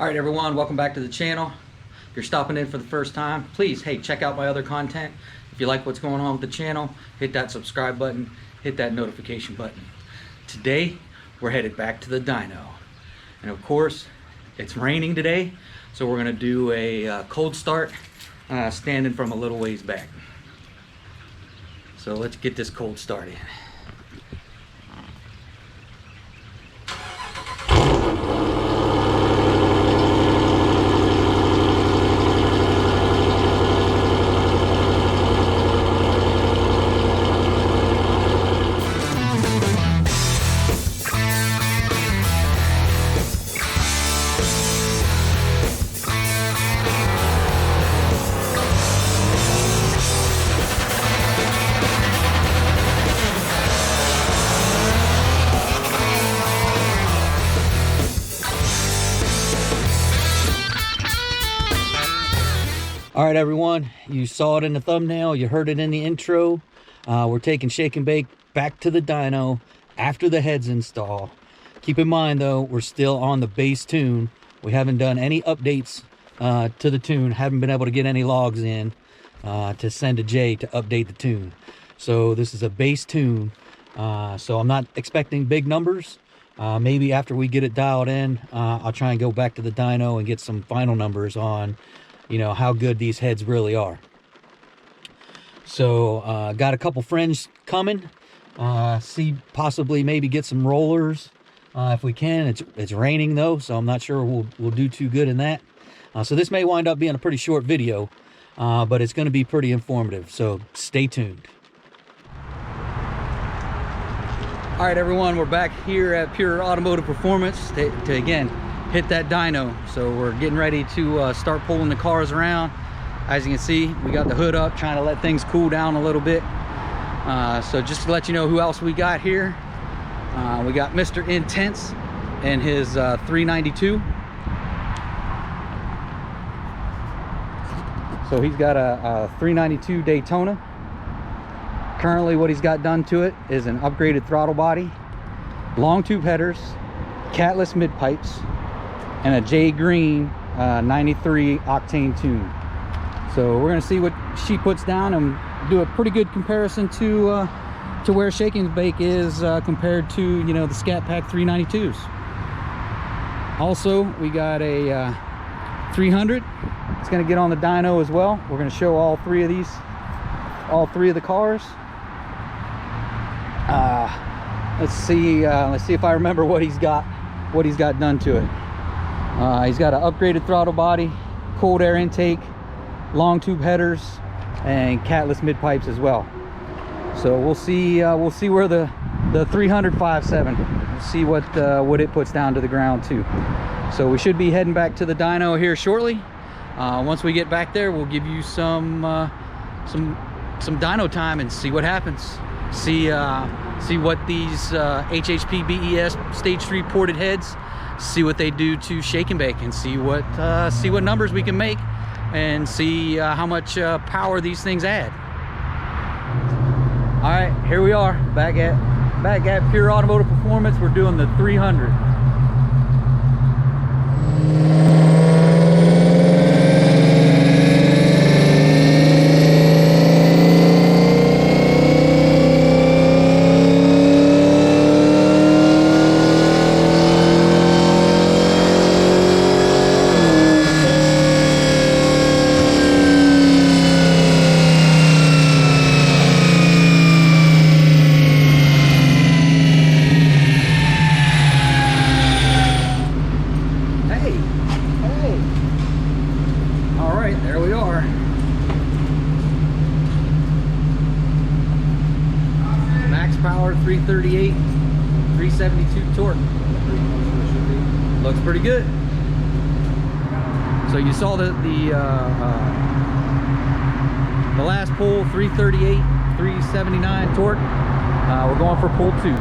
All right, everyone, welcome back to the channel. If you're stopping in for the first time, please, hey, check out my other content. If you like what's going on with the channel, hit that subscribe button, hit that notification button. Today, we're headed back to the dyno. And of course, it's raining today, so we're gonna do a cold start standing from a little ways back. So let's get this cold start in. All right, everyone, you saw it in the thumbnail, you heard it in the intro. We're taking Shake and Bake back to the dyno after the heads install. Keep in mind though, we're still on the base tune. We haven't done any updates to the tune, haven't been able to get any logs in to send to Jay to update the tune. So this is a base tune, so I'm not expecting big numbers. Maybe after we get it dialed in, I'll try and go back to the dyno and get some final numbers on, you know, how good these heads really are. So got a couple friends coming, see possibly maybe get some rollers if we can. It's raining though, so I'm not sure we'll do too good in that. So this may wind up being a pretty short video, but it's going to be pretty informative, so stay tuned. All right, everyone, we're back here at Pure Automotive Performance to again hit that dyno. So we're getting ready to start pulling the cars around. As you can see, we got the hood up, trying to let things cool down a little bit. So just to let you know who else we got here, we got Mr. Intense and his 392. So he's got a 392 Daytona. Currently what he's got done to it is an upgraded throttle body, long tube headers, catless mid pipes, and a J Green 93 octane tune. So we're gonna see what she puts down and do a pretty good comparison to where Shake and Bake is compared to, you know, the Scat Pack 392s. Also, we got a 300. It's gonna get on the dyno as well. We're gonna show all three of the cars. Let's see if I remember what he's got done to it. He's got an upgraded throttle body, cold air intake, long tube headers, and catless mid pipes as well. So we'll see where the 300.57, we'll see what it puts down to the ground too. So we should be heading back to the dyno here shortly. Once we get back there, we'll give you some dyno time and see what happens. See what these HHP BES Stage 3 ported heads, see what they do to Shake and Bake, and see what numbers we can make, and see how much power these things add. All right, here we are back at Pure Automotive Performance. We're doing the 300. There we are. Max power 338, 372 torque. Looks pretty good. So you saw the last pull, 338, 379 torque. We're going for pull 2.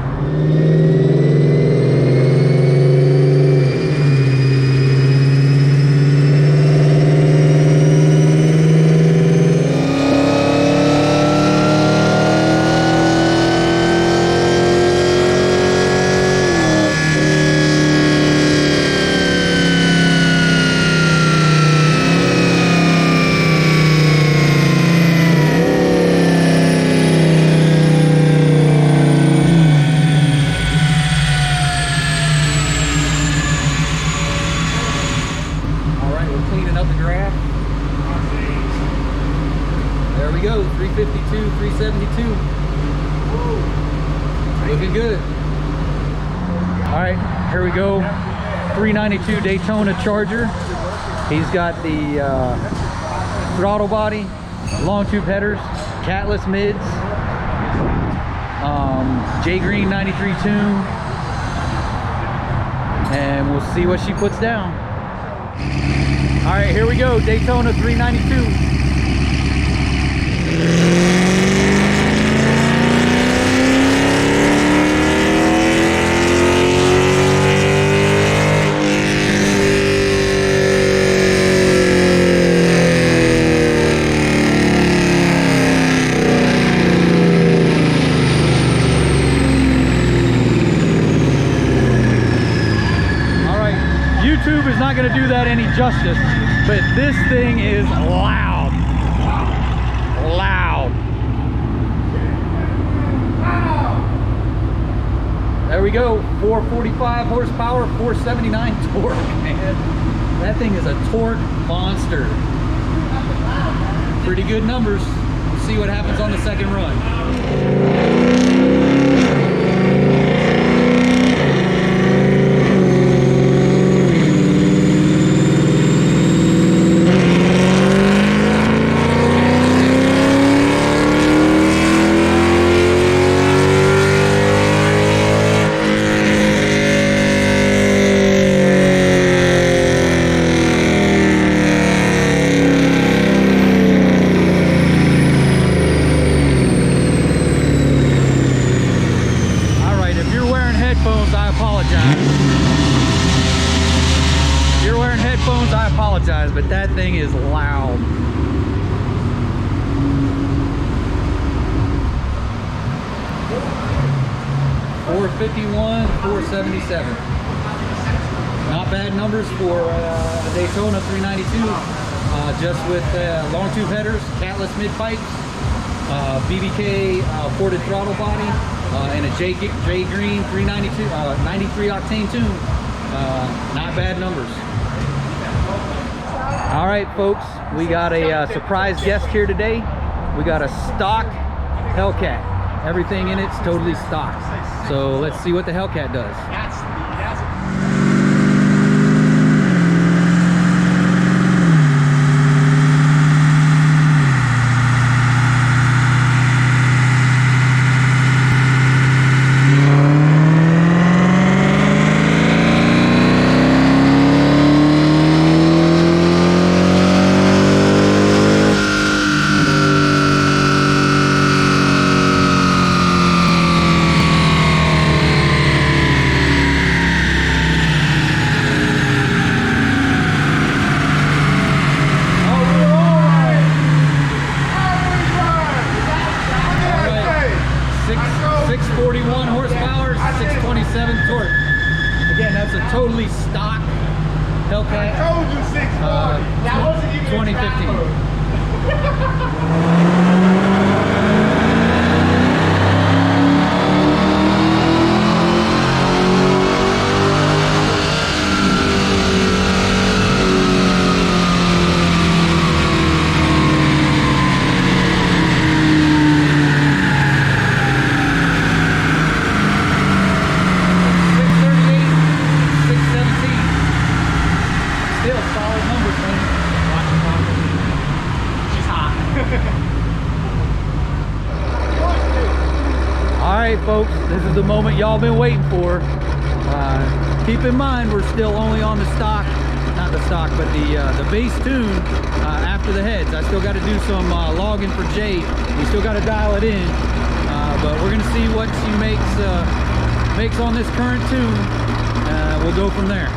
graph. There we go, 352, 372. Woo. Looking good. All right, here we go. 392 Daytona Charger. He's got the throttle body, long tube headers, catless mids, J Green 93 tune, and we'll see what she puts down. All right, here we go, Daytona 392. YouTube is not going to do that any justice, but this thing is loud. Loud. There we go, 445 horsepower, 479 torque, man. That thing is a torque monster. Pretty good numbers. We'll see what happens on the second run. But that thing is loud. 451, 477. Not bad numbers for a Daytona 392. Just with long tube headers, catless mid pipes, BBK ported throttle body, and a J Green 392, 93 octane tune. Not bad numbers. All right, folks, we got a surprise guest here today. We got a stock Hellcat. Everything in it's totally stock. So let's see what the Hellcat does. Totally stock Hellcat. I told you 640. 2015. Folks, this is the moment y'all been waiting for. Keep in mind we're still only on the stock, not the stock, but the base tune after the heads. I still got to do some logging for Jay. We still got to dial it in, but we're gonna see what she makes on this current tune. We'll go from there.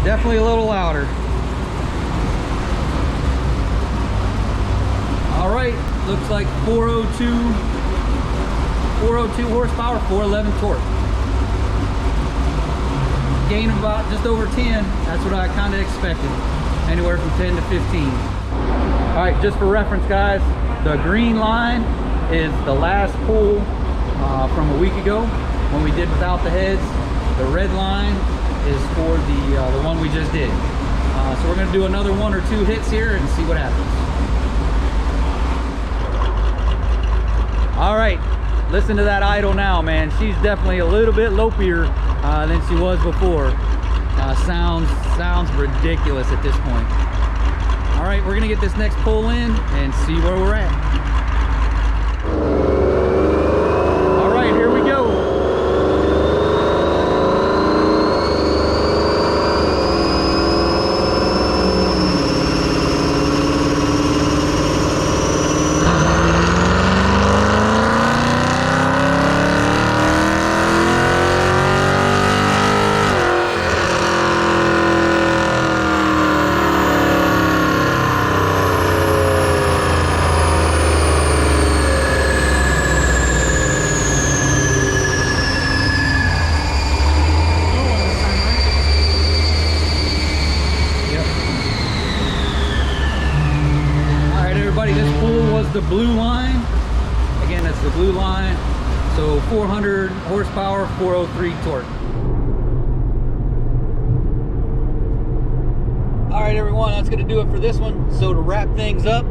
Definitely a little louder. like 402 horsepower, 411 torque. Gain of about just over 10. That's what I kind of expected. Anywhere from 10 to 15. All right, just for reference, guys, the green line is the last pull from a week ago when we did without the heads. The red line is for the one we just did. So we're gonna do another 1 or 2 hits here and see what happens. All right, listen to that idle now, man. She's definitely a little bit lopier than she was before. Sounds ridiculous at this point. All right, we're gonna get this next pull in and see where we're at. All right, here we go. The blue line, again, that's the blue line. So 400 horsepower, 403 torque. All right, everyone, that's gonna do it for this one. So to wrap things up,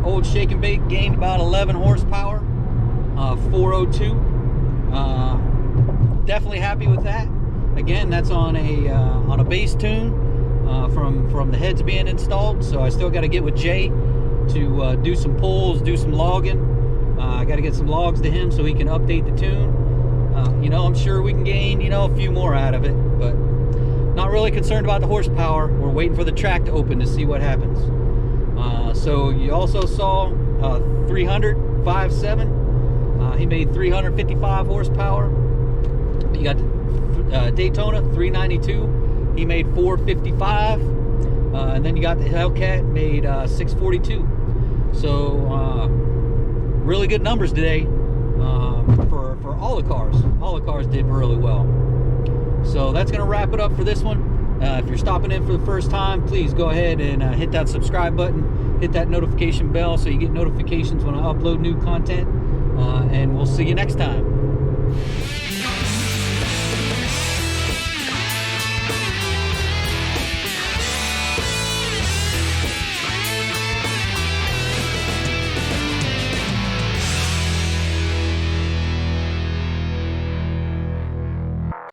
old Shake and Bake gained about 11 horsepower, 402. Definitely happy with that. Again, that's on a base tune from the heads being installed. So I still got to get with Jay to do some pulls, do some logging. I got to get some logs to him so he can update the tune. You know, I'm sure we can gain, you know, a few more out of it, but not really concerned about the horsepower. We're waiting for the track to open to see what happens. So you also saw 300, 5.7. He made 355 horsepower. You got Daytona 392. He made 455. And then you got the Hellcat, made 642. So really good numbers today for all the cars. All the cars did really well. So that's going to wrap it up for this one. If you're stopping in for the first time, please go ahead and hit that subscribe button, hit that notification bell so you get notifications when I upload new content. And we'll see you next time.